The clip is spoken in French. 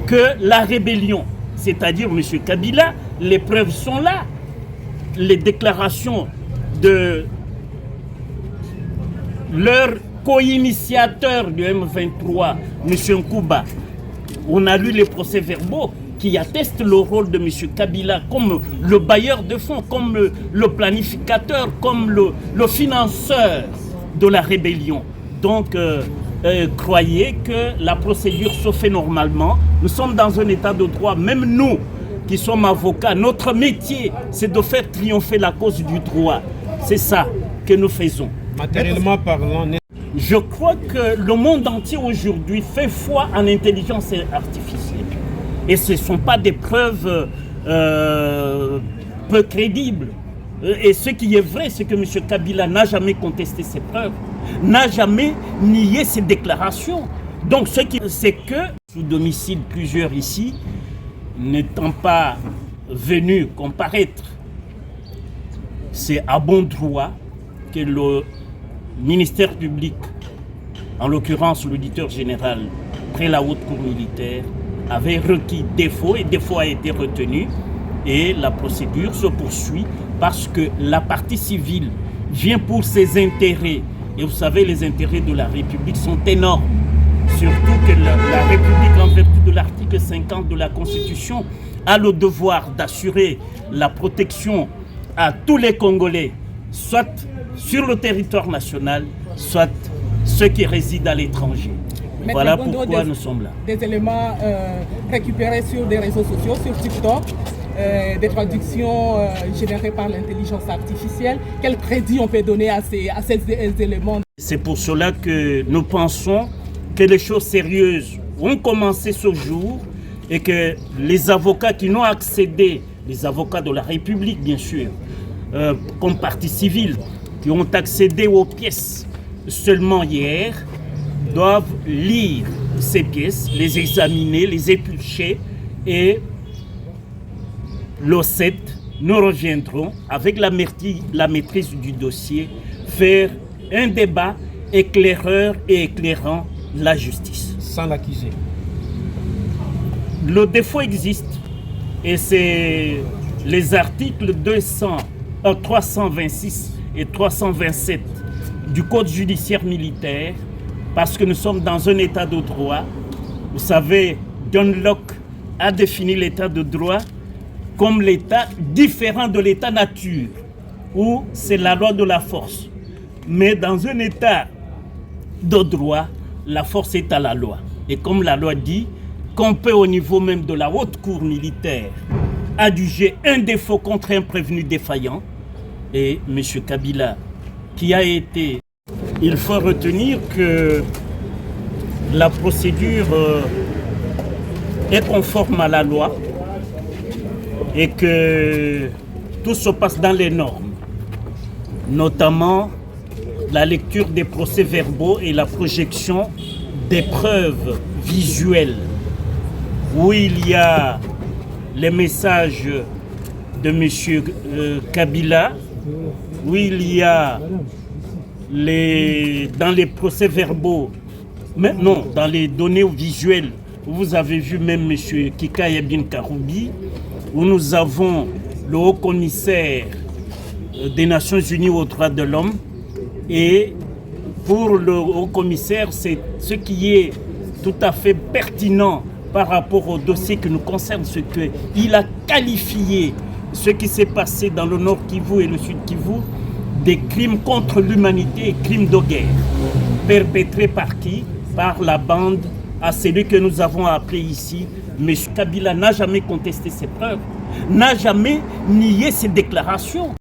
que la rébellion, c'est-à-dire M. Kabila, les preuves sont là. Les déclarations de leur co-initiateur du M23, M. Nkouba, on a lu les procès-verbaux qui attestent le rôle de M. Kabila comme le bailleur de fonds, comme le planificateur, comme le financeur de la rébellion. Donc, croyez que la procédure se fait normalement. Nous sommes dans un état de droit, même nous qui sommes avocats, notre métier, c'est de faire triompher la cause du droit. C'est ça que nous faisons. Matériellement parlant, je crois que le monde entier aujourd'hui fait foi en intelligence artificielle. Et ce ne sont pas des preuves peu crédibles. Et ce qui est vrai, c'est que M. Kabila n'a jamais contesté ces preuves, n'a jamais nié ses déclarations. Donc ce qui c'est que, sous domicile plusieurs ici, n'étant pas venus comparaître, c'est à bon droit que le ministère public, en l'occurrence l'auditeur général, près la haute cour militaire, avait requis défaut et défaut a été retenu et la procédure se poursuit parce que la partie civile vient pour ses intérêts. Et vous savez, les intérêts de la République sont énormes. Surtout que la République, en vertu de l'article 50 de la Constitution, a le devoir d'assurer la protection à tous les Congolais, soit sur le territoire national, soit ceux qui résident à l'étranger. Voilà pourquoi nous sommes là. Des éléments récupérés sur des réseaux sociaux, sur TikTok, des traductions générées par l'intelligence artificielle. Quel crédit on peut donner à ces éléments? C'est pour cela que nous pensons que les choses sérieuses ont commencé ce jour et que les avocats qui n'ont accédé, les avocats de la République bien sûr, comme partie civile, qui ont accédé aux pièces seulement hier, doivent lire ces pièces, les examiner, les éplucher et le 7, nous reviendrons avec la maîtrise du dossier, faire un débat éclaireur et éclairant la justice. Sans l'accuser. Le défaut existe et c'est les articles 326 et 327 du Code judiciaire militaire, parce que nous sommes dans un état de droit. Vous savez, John Locke a défini l'état de droit comme l'état différent de l'état nature, où c'est la loi de la force. Mais dans un état de droit, la force est à la loi. Et comme la loi dit qu'on peut au niveau même de la haute cour militaire adjuger un défaut contre un prévenu défaillant, et M. Kabila, qui a été... Il faut retenir que la procédure est conforme à la loi et que tout se passe dans les normes, notamment la lecture des procès-verbaux et la projection des preuves visuelles, où il y a les messages de M. Kabila, où il y a dans les procès-verbaux, non, dans les données visuelles, vous avez vu même M. Kika Yabin Karoubi, où nous avons le haut-commissaire des Nations Unies aux droits de l'homme. Et pour le haut-commissaire, c'est ce qui est tout à fait pertinent par rapport au dossier qui nous concerne, ce qu'il a qualifié ce qui s'est passé dans le Nord Kivu et le Sud Kivu des crimes contre l'humanité et crimes de guerre, perpétrés par qui? Par la bande à celui que nous avons appelé ici. M. Kabila n'a jamais contesté ses preuves, n'a jamais nié ses déclarations.